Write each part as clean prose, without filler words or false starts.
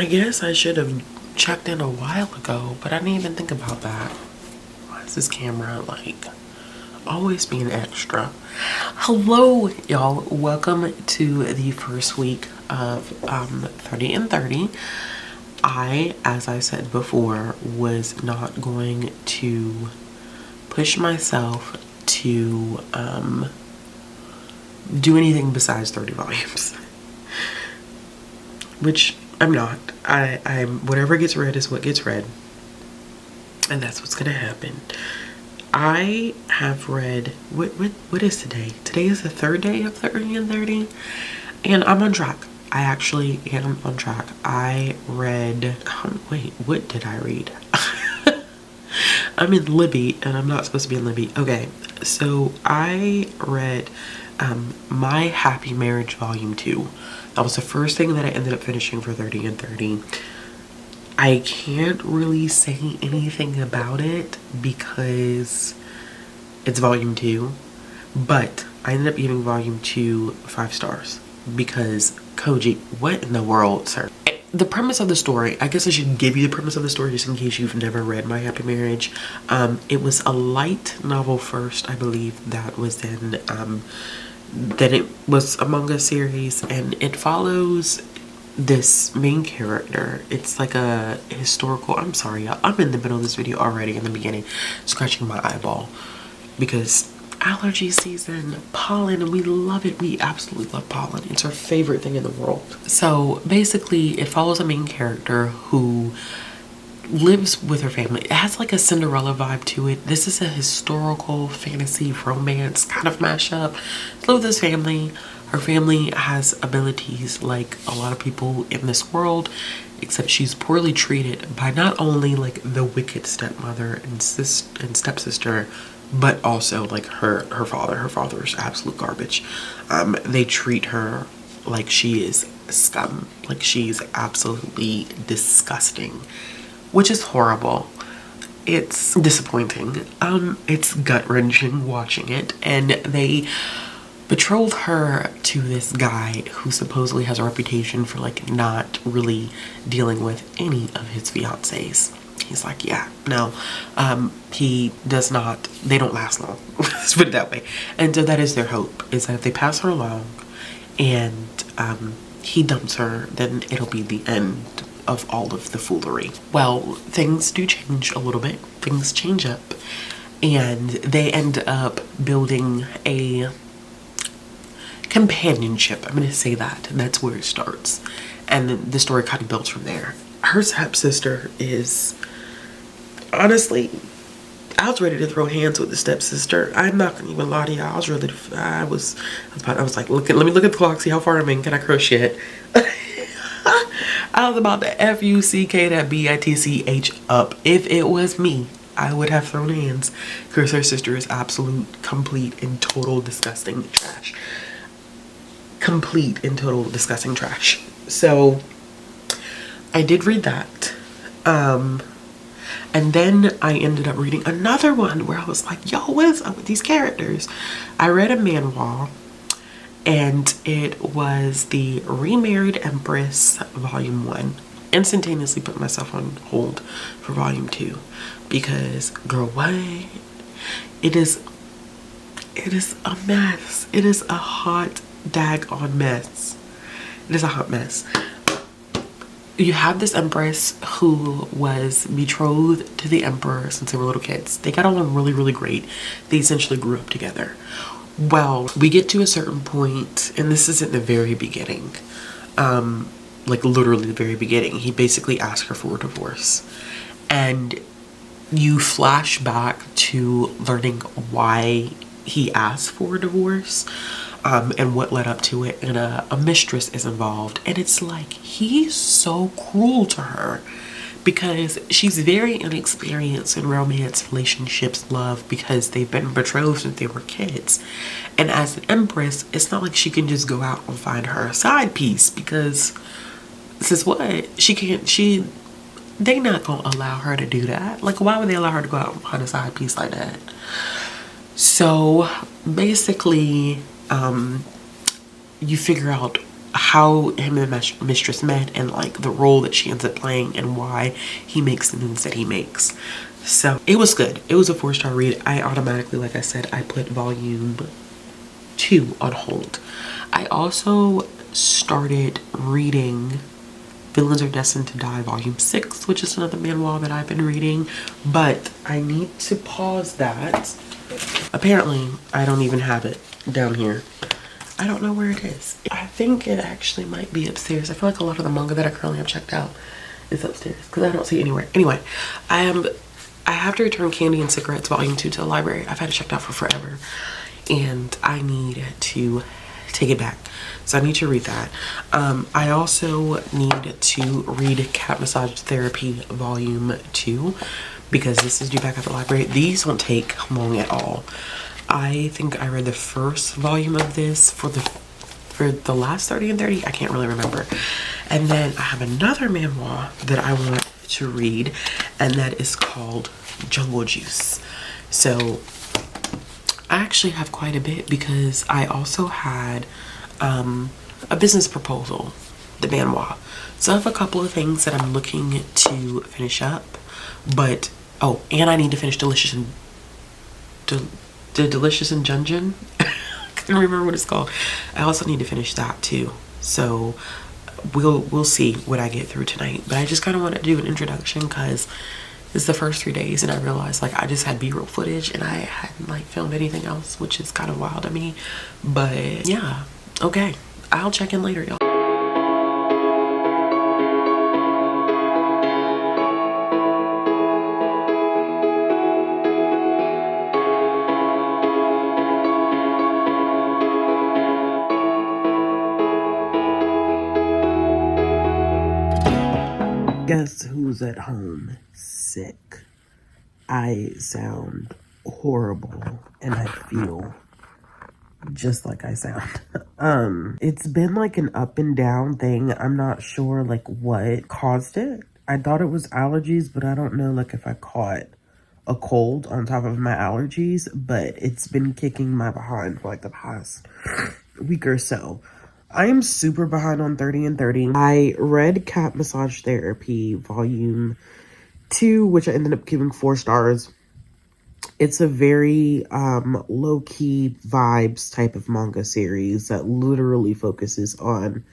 guess I should have checked in a while ago, but I didn't even think about that. Why is this camera like always being extra? Hello, y'all. Welcome to the first week of 30 and 30. As I said before, was not going to push myself to do anything besides 30 volumes. Which I'm not. I'm whatever gets read is what gets read. And that's what's gonna happen. I have read what is today? Today is the third day of 30 and 30. And I'm on track. I actually am on track. I read wait, what did I read? I'm in Libby and I'm not supposed to be in Libby. Okay, so I read My Happy Marriage Volume 2. That was the first thing that I ended up finishing for 30 and 30. I can't really say anything about it because it's volume 2, but I ended up giving volume 2 5 stars because Koji, what in the world, sir? The premise of the story, I guess I should give you the premise of the story just in case you've never read My Happy Marriage. It was a light novel first, I believe, that was then it was a manga series, and it follows this main character. It's like a historical, I'm sorry, I'm in the middle of this video already in the beginning, scratching my eyeball because allergy season, pollen, and we love it. We absolutely love pollen. It's our favorite thing in the world. So basically it follows a main character who lives with her family. It has like a Cinderella vibe to it. This is a historical fantasy romance kind of mashup. Live with this family. Her family has abilities like a lot of people in this world, except she's poorly treated by not only like the wicked stepmother and stepsister, but also like her father. Her father is absolute garbage. They treat her like she is scum. Like she's absolutely disgusting, which is horrible. It's disappointing. It's gut-wrenching watching it, and they betrothed her to this guy who supposedly has a reputation for like not really dealing with any of his fiancés. He's like, yeah, no, he does not, they don't last long. Let's put it that way. And so that is their hope, is that if they pass her along and he dumps her, then it'll be the end of all of the foolery. Well, things do change a little bit. Things change up, and they end up building a companionship. I'm gonna say that. That's where it starts, and then the story kind of builds from there. Her stepsister is, honestly, I was ready to throw hands with the stepsister. I'm not gonna even lie to you. I was like, let me look at the clock, see how far I'm in. Can I crochet it? I was about to F-U-C-K that B-I-T-C-H up. If it was me, I would have thrown hands, because her sister is absolute, complete, and total disgusting trash. Complete and total disgusting trash. So I did read that. And then I ended up reading another one where I was like, yo, what is up with these characters? I read a manhwa, and it was the Remarried Empress Volume 1. Instantaneously put myself on hold for Volume 2 because, girl, what? It is a mess. It is a hot daggone mess. It is a hot mess. You have this empress who was betrothed to the emperor since they were little kids. They got along really, really great. They essentially grew up together. Well, we get to a certain point, and this is at the very beginning, like literally the very beginning. He basically asked her for a divorce, and you flash back to learning why he asked for a divorce, and what led up to it, and a mistress is involved, and it's like he's so cruel to her because she's very inexperienced in romance, relationships, love, because they've been betrothed since they were kids. And as an empress, it's not like she can just go out and find her a side piece, because this is what they not gonna allow her to do that. Like, why would they allow her to go out and find a side piece like that? So basically, you figure out how him and Mistress met, and like the role that she ends up playing and why he makes the moves that he makes. So it was good. It was a 4-star read. I automatically, like I said, I put volume 2 on hold. I also started reading Villains Are Destined to Die volume 6, which is another manual that I've been reading, but I need to pause that. Apparently I don't even have it down here. I don't know where it is. I think it actually might be upstairs. I feel like a lot of the manga that I currently have checked out is upstairs because I don't see it anywhere. Anyway, I have to return Candy and Cigarettes volume 2 to the library. I've had it checked out for forever and I need to take it back. So I need to read that. I also need to read Cat Massage Therapy volume 2 because this is due back at the library. These won't take long at all. I think I read the first volume of this for the last 30 and 30. I can't really remember. And then I have another memoir that I want to read, and that is called Jungle Juice. So I actually have quite a bit because I also had a business proposal, the memoir. So I have a couple of things that I'm looking to finish up, but oh, and I need to finish Delicious and Delicious and Dungeon. I can't remember what it's called. I also need to finish that too. So we'll see what I get through tonight. But I just kind of want to do an introduction because it's the first 3 days and I realized like I just had B-roll footage and I hadn't like filmed anything else, which is kind of wild to me. But yeah, okay. I'll check in later, y'all. Guess who's at home sick? I sound horrible and I feel just like I sound. It's been like an up and down thing. I'm not sure like what caused it. I thought it was allergies, but I don't know like if I caught a cold on top of my allergies, but it's been kicking my behind for like the past week or so. I am super behind on 30 and 30. I read Cat Massage Therapy volume 2, which I ended up giving 4 stars. It's a very low-key vibes type of manga series that literally focuses on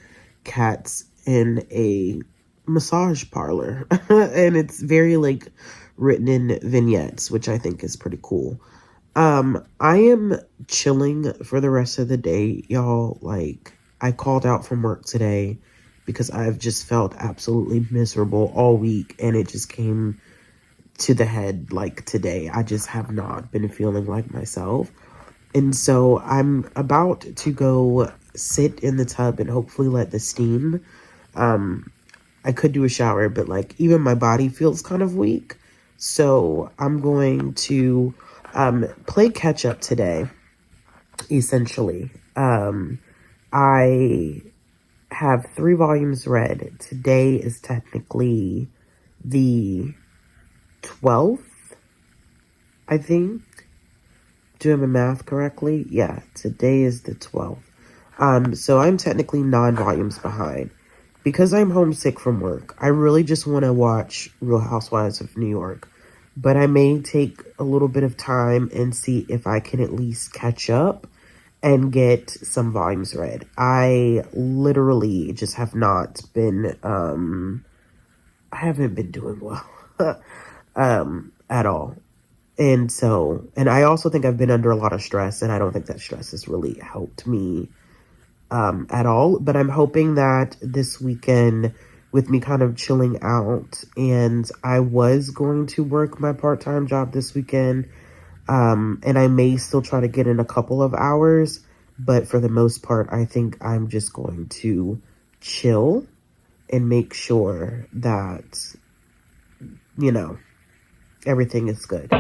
cats in a massage parlor. And it's very like written in vignettes, which I think is pretty cool. I am chilling for the rest of the day, y'all. Like, I called out from work today because I've just felt absolutely miserable all week, and it just came to the head like today. I just have not been feeling like myself. And so I'm about to go sit in the tub and hopefully let the steam. I could do a shower, but like even my body feels kind of weak. So I'm going to play catch up today, essentially. I have 3 volumes read. Today is technically the 12th, I think. Do I have my math correctly? Yeah, today is the 12th. So I'm technically 9 volumes behind. Because I'm homesick from work, I really just want to watch Real Housewives of New York. But I may take a little bit of time and see if I can at least catch up and get some volumes read. I literally just have not been, I haven't been doing well, at all. And so, and I also think I've been under a lot of stress, and I don't think that stress has really helped me, at all. But I'm hoping that this weekend, with me kind of chilling out, and I was going to work my part-time job this weekend, and I may still try to get in a couple of hours, but for the most part, I think I'm just going to chill and make sure that, you know, everything is good.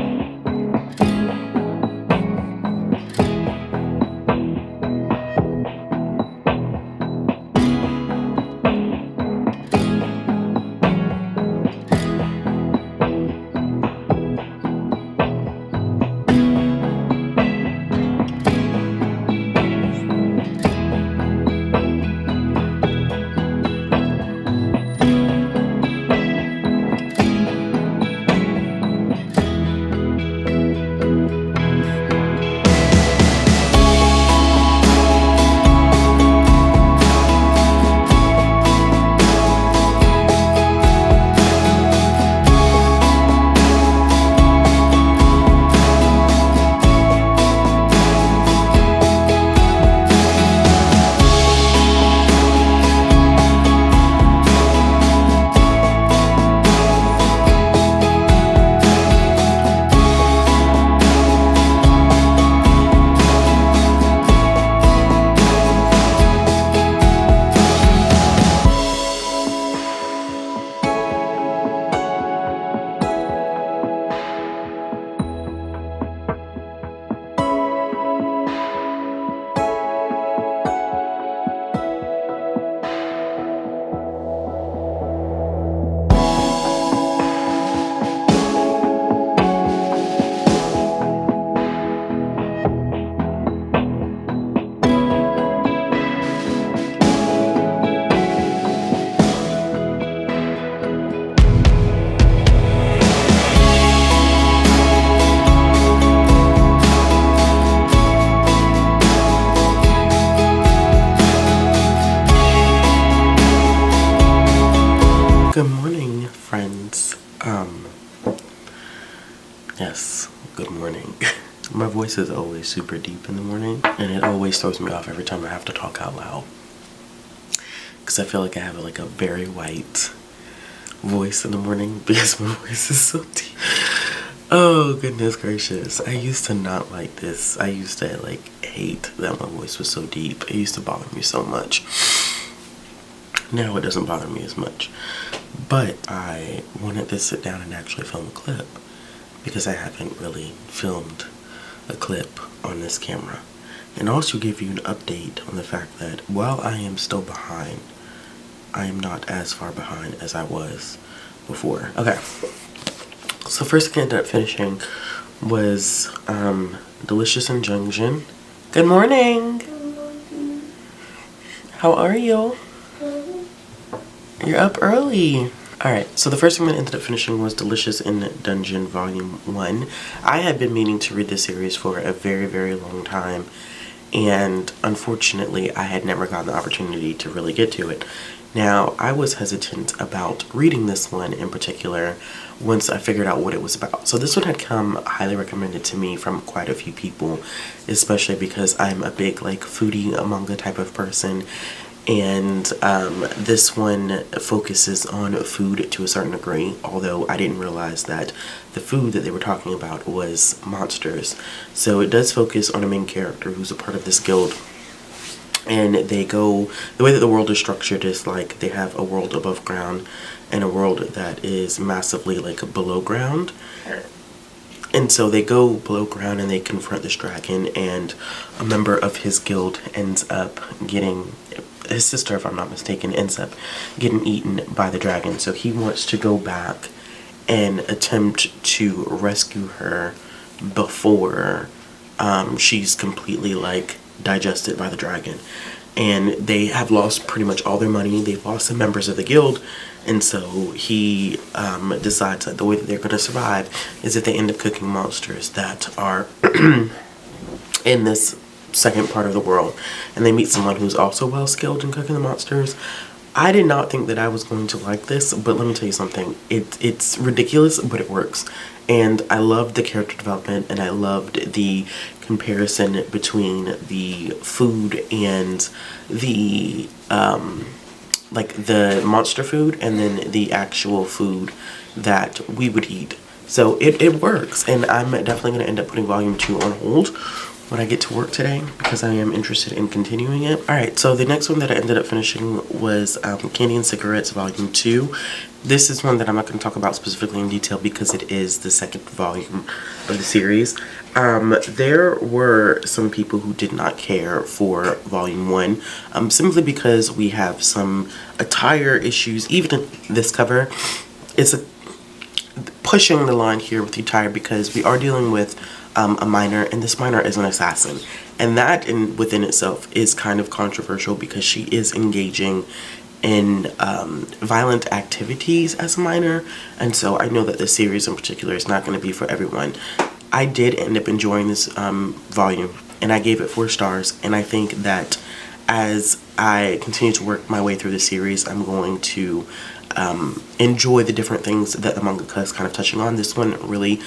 My voice is always super deep in the morning, and it always throws me off every time I have to talk out loud. Because I feel like I have like a very white voice in the morning because my voice is so deep. Oh goodness gracious. I used to not like this. I used to like hate that my voice was so deep. It used to bother me so much. Now it doesn't bother me as much. But I wanted to sit down and actually film a clip because I haven't really filmed a clip on this camera. And also give you an update on the fact that while I am still behind, I am not as far behind as I was before. Okay. So first thing I ended up finishing was Delicious Injunction. Good morning. Good morning. How are you? You're up early. Alright, so the first thing I ended up finishing was Delicious in Dungeon Volume 1. I had been meaning to read this series for a very, very long time, and unfortunately I had never gotten the opportunity to really get to it. Now, I was hesitant about reading this one in particular once I figured out what it was about. So this one had come highly recommended to me from quite a few people, especially because I'm a big like foodie manga type of person. And this one focuses on food to a certain degree, although I didn't realize that the food that they were talking about was monsters. So it does focus on a main character who's a part of this guild. And they go, the way that the world is structured is like they have a world above ground and a world that is massively like below ground. And so they go below ground and they confront this dragon, and a member of his guild ends up getting, his sister if I'm not mistaken, ends up getting eaten by the dragon. So he wants to go back and attempt to rescue her before she's completely like digested by the dragon. And they have lost pretty much all their money. They've lost some members of the guild. And so he decides that the way that they're going to survive is that they end up cooking monsters that are in this second part of the world. And they meet someone who's also well skilled in cooking the monsters. I did not think that I was going to like this, but let me tell you something. It's ridiculous, but it works. And I loved the character development, and I loved the comparison between the food and the like the monster food and then the actual food that we would eat. So it works, and I'm definitely going to end up putting volume 2 on hold when I get to work today because I am interested in continuing it. Alright, so the next one that I ended up finishing was Candy and Cigarettes Volume 2. This is one that I'm not going to talk about specifically in detail because it is the second volume of the series. There were some people who did not care for Volume 1 simply because we have some attire issues. Even in this cover, it's pushing the line here with the attire because we are dealing with a minor, and this minor is an assassin, and that within itself is kind of controversial because she is engaging in violent activities as a minor, and so I know that this series in particular is not going to be for everyone. I did end up enjoying this volume, and I gave it 4 stars, and I think that as I continue to work my way through the series, I'm going to enjoy the different things that the mangaka is kind of touching on. This one really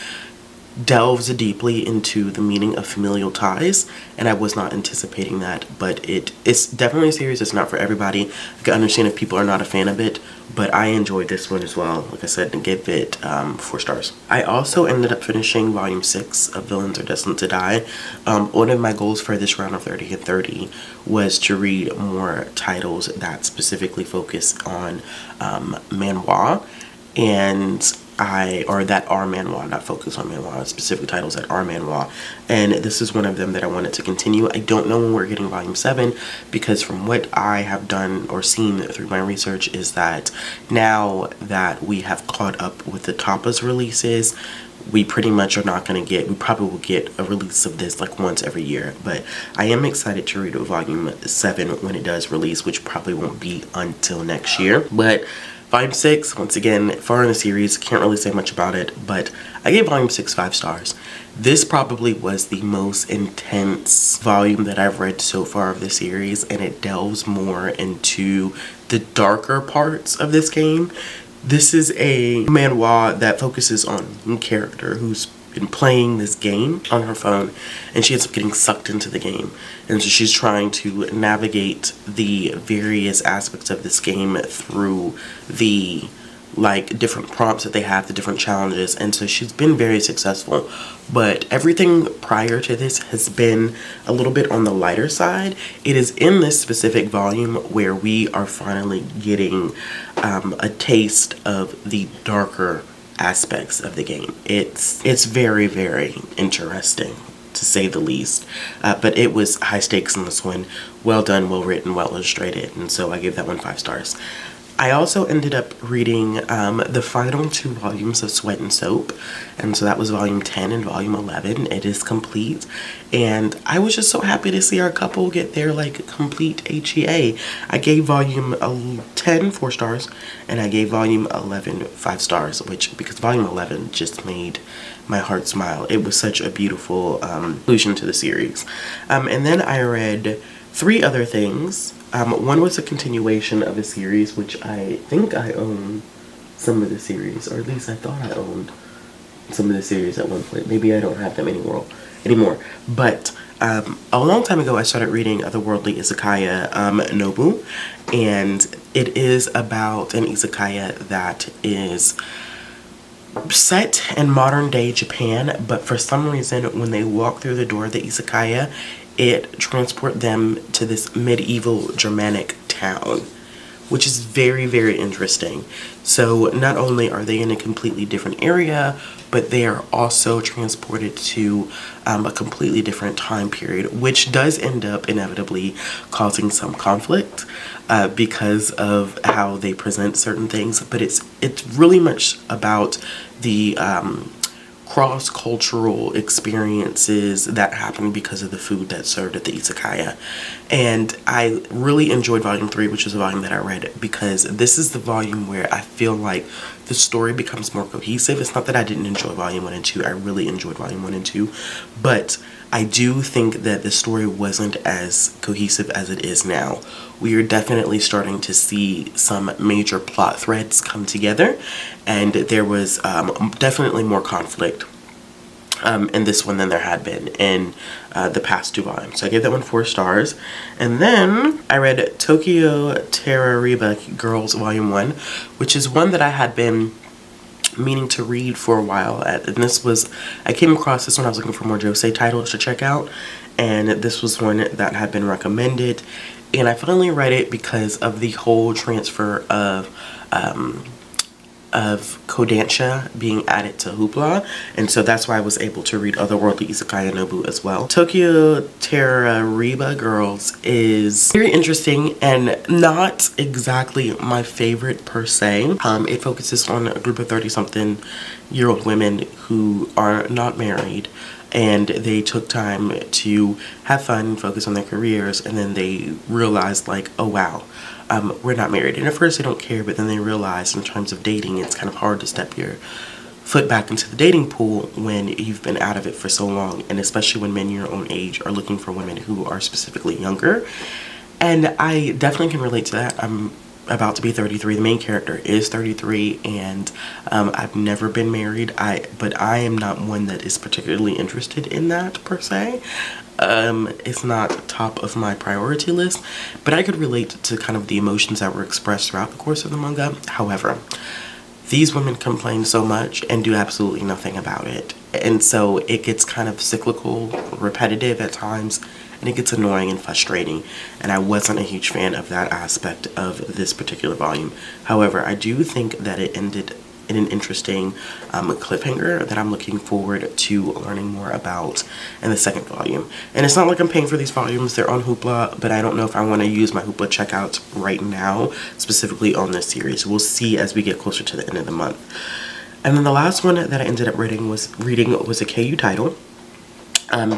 delves deeply into the meaning of familial ties, and I was not anticipating that, but it's definitely a series that's not for everybody. I can understand if people are not a fan of it, but I enjoyed this one as well. Like I said, and gave it 4 stars. I also ended up finishing Volume 6 of Villains Are Destined to Die. One of my goals for this round of 30 and 30 was to read more titles that specifically focus on manhwa, and that are manhwa, not focus on manhwa, specific titles that are manhwa, and this is one of them that I wanted to continue. I don't know when we're getting Volume 7 because from what I have done or seen through my research is that now that we have caught up with the Tapas releases, we pretty much are not going to get, we probably will get a release of this like once every year, but I am excited to read Volume 7 when it does release, which probably won't be until next year. But Volume 6, once again, far in the series, can't really say much about it, but I gave Volume 6 5 stars. This probably was the most intense volume that I've read so far of the series, and it delves more into the darker parts of this game. This is a manhwa that focuses on one character who's been playing this game on her phone, and she ends up getting sucked into the game. And so she's trying to navigate the various aspects of this game through the like different prompts that they have, the different challenges, and so she's been very successful. But everything prior to this has been a little bit on the lighter side. It is in this specific volume where we are finally getting a taste of the darker aspects of the game. It's very, very interesting, to say the least. But it was high stakes in this one. Well done, well written, well illustrated, and so I gave that one 5 stars. I also ended up reading the final 2 volumes of Sweat and Soap, and so that was volume 10 and volume 11. It is complete, and I was just so happy to see our couple get their like complete HEA. I gave volume 10 4 stars, and I gave volume 11 5 stars, which, because volume 11 just made my heart smile. It was such a beautiful conclusion to the series. And then I read 3 other things. One was a continuation of a series, which I think I own some of the series, or at least I thought I owned some of the series at one point. Maybe I don't have them anymore. But a long time ago, I started reading Otherworldly Isiah Nobu, and it is about an izakaya that is set in modern day Japan, but for some reason when they walk through the door of the izakaya, it transports them to this medieval Germanic town, which is very, very interesting. So not only are they in a completely different area, but they are also transported to a completely different time period, which does end up inevitably causing some conflict because of how they present certain things. But it's really much about the cross-cultural experiences that happen because of the food that's served at the izakaya. And I really enjoyed volume 3, which is a volume that I read, because this is the volume where I feel like the story becomes more cohesive. It's not that I didn't enjoy volume 1 and 2. I really enjoyed volume 1 and 2, but I do think that the story wasn't as cohesive as it is now. We are definitely starting to see some major plot threads come together, and there was definitely more conflict in this one than there had been in the past 2 volumes. So I gave that one 4 stars. And then I read Tokyo Terra Rebook Girls Volume 1, which is one that I had been meaning to read for a while. And this was, I came across this when I was looking for more josei titles to check out, and this was one that had been recommended, and I finally read it because of the whole transfer of Kodansha being added to Hoopla, and so that's why I was able to read Otherworldly Isiah Nobu as well. Tokyo Terra Reba Girls is very interesting and not exactly my favorite per se. It focuses on a group of 30-something-year-old women who are not married, and they took time to have fun, focus on their careers, and then they realized like, oh wow, we're not married. And at first they don't care, but then they realize in terms of dating, it's kind of hard to step your foot back into the dating pool when you've been out of it for so long, and especially when men your own age are looking for women who are specifically younger. And I definitely can relate to that. I'm about to be 33. The main character is 33, and I've never been married. But I am not one that is particularly interested in that per se. It's not top of my priority list, but I could relate to kind of the emotions that were expressed throughout the course of the manga. However, these women complain so much and do absolutely nothing about it, and so it gets kind of cyclical, repetitive at times, and it gets annoying and frustrating, and I wasn't a huge fan of that aspect of this particular volume. However, I do think that it ended in an interesting cliffhanger that I'm looking forward to learning more about in the second volume. And it's not like I'm paying for these volumes, they're on Hoopla, but I don't know if I want to use my Hoopla checkout right now, specifically on this series. We'll see as we get closer to the end of the month. And then the last one that I ended up reading was a KU title,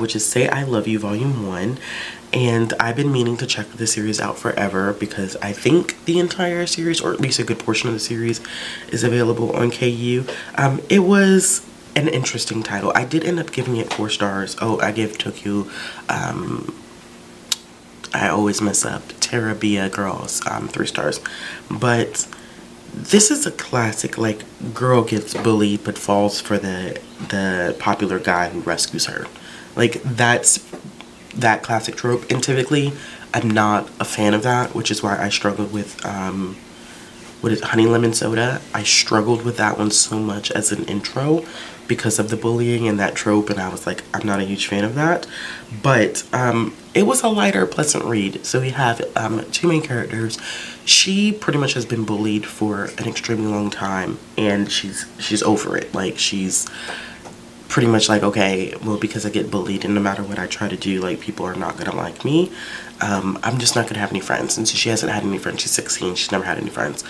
which is Say I Love You Volume 1. And I've been meaning to check this series out forever because I think the entire series, or at least a good portion of the series, is available on KU. It was an interesting title. I did end up giving it 4 stars. Oh, I gave Tokyo, I always mess up, Terabia Girls, 3 stars. But this is a classic, like, girl gets bullied but falls for the popular guy who rescues her. Like, that's that classic trope, and typically I'm not a fan of that, which is why I struggled with what is Honey Lemon Soda. I struggled with that one so much as an intro because of the bullying and that trope, and I was like, I'm not a huge fan of that. But it was a lighter, pleasant read. So we have two main characters. She pretty much has been bullied for an extremely long time, and she's over it. Like, she's pretty much like, okay, well, because I get bullied and no matter what I try to do, like, people are not gonna like me. I'm just not gonna have any friends. And so she hasn't had any friends. She's 16, she's never had any friends.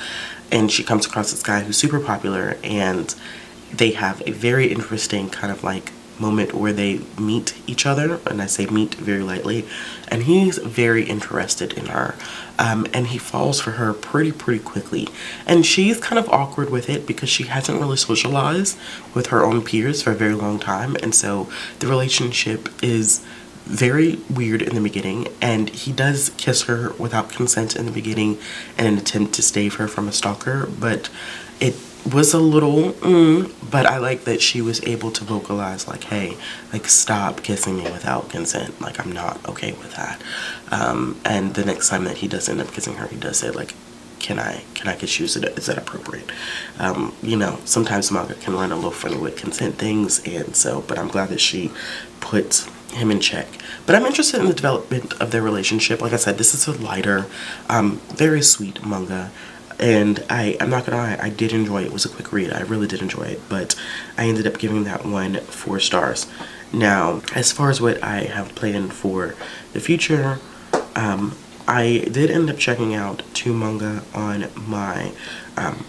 And she comes across this guy who's super popular, and they have a very interesting kind of like moment where they meet each other, and I say meet very lightly, and he's very interested in her, and he falls for her pretty quickly, and she's kind of awkward with it because she hasn't really socialized with her own peers for a very long time, and so the relationship is very weird in the beginning, and he does kiss her without consent in the beginning in an attempt to save her from a stalker, but it was a little but I like that she was able to vocalize like, hey, like, stop kissing me without consent, like, I'm not okay with that. And the next time that he does end up kissing her, he does say like, can I kiss you, is that appropriate? You know, sometimes manga can run a little funny with consent things, and so, but I'm glad that she put him in check. But I'm interested in the development of their relationship. Like I said, this is a lighter, very sweet manga. And I'm not gonna lie, I did enjoy it. It was a quick read. I really did enjoy it. But I ended up giving that one 4 stars. Now, as far as what I have planned for the future, I did end up checking out 2 manga on my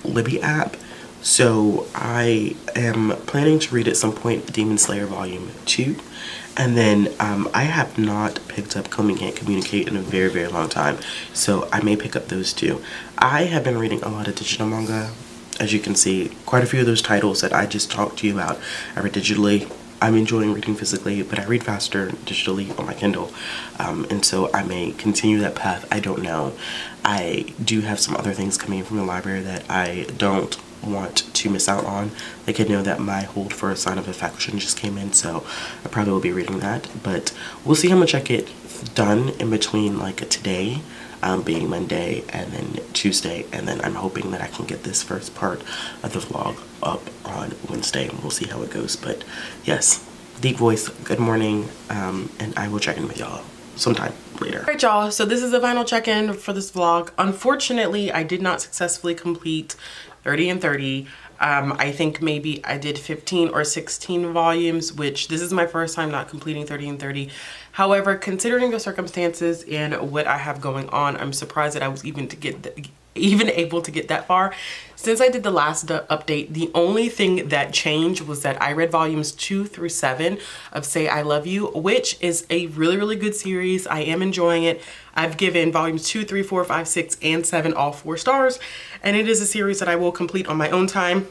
Libby app. So I am planning to read at some point Demon Slayer Volume 2. And then I have not picked up Komi Can't Communicate in a very long time, so I may pick up those 2. I have been reading a lot of digital manga. As you can see, quite a few of those titles that I just talked to you about, I read digitally. I'm enjoying reading physically, but I read faster digitally on my Kindle, and so I may continue that path. I don't know. I do have some other things coming in from the library that I don't want to miss out on. Like, I know that my hold for A Sign of Affection just came in, so I probably will be reading that, but we'll see how much I get done in between, like, today being Monday and then Tuesday, and then I'm hoping that I can get this first part of the vlog up on Wednesday, and we'll see how it goes. But yes, deep voice, good morning, and I will check in with y'all sometime later. All right, y'all, so this is the final check-in for this vlog. Unfortunately, I did not successfully complete 30 and 30. I think maybe I did 15 or 16 volumes, which this is my first time not completing 30 and 30. However, considering the circumstances and what I have going on, I'm surprised that I was even able to get that far. Since I did the last update, the only thing that changed was that I read volumes 2 through 7 of Say I Love You, which is a really good series. I am enjoying it. I've given volumes 2, 3, 4, 5, 6, and 7 all 4 stars, and it is a series that I will complete on my own time.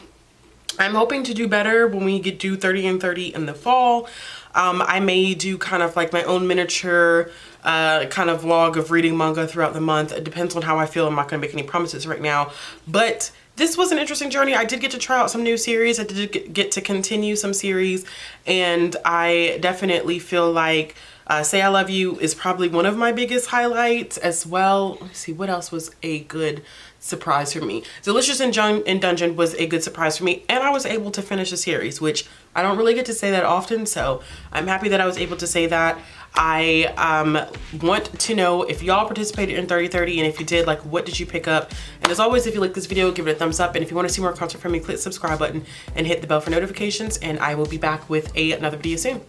I'm hoping to do better when we do 30 and 30 in the fall. I may do kind of like my own miniature kind of vlog of reading manga throughout the month. It depends on how I feel. I'm not going to make any promises right now, but this was an interesting journey. I did get to try out some new series. I did get to continue some series, and I definitely feel like Say I Love You is probably one of my biggest highlights as well. Let's see, what else was a good surprise for me? Delicious in Dungeon was a good surprise for me, and I was able to finish the series, which I don't really get to say that often, so I'm happy that I was able to say that. I want to know if y'all participated in 30/30, and if you did, like, what did you pick up? And as always, if you like this video, give it a thumbs up, and if you want to see more content from me, click the subscribe button and hit the bell for notifications, and I will be back with another video soon.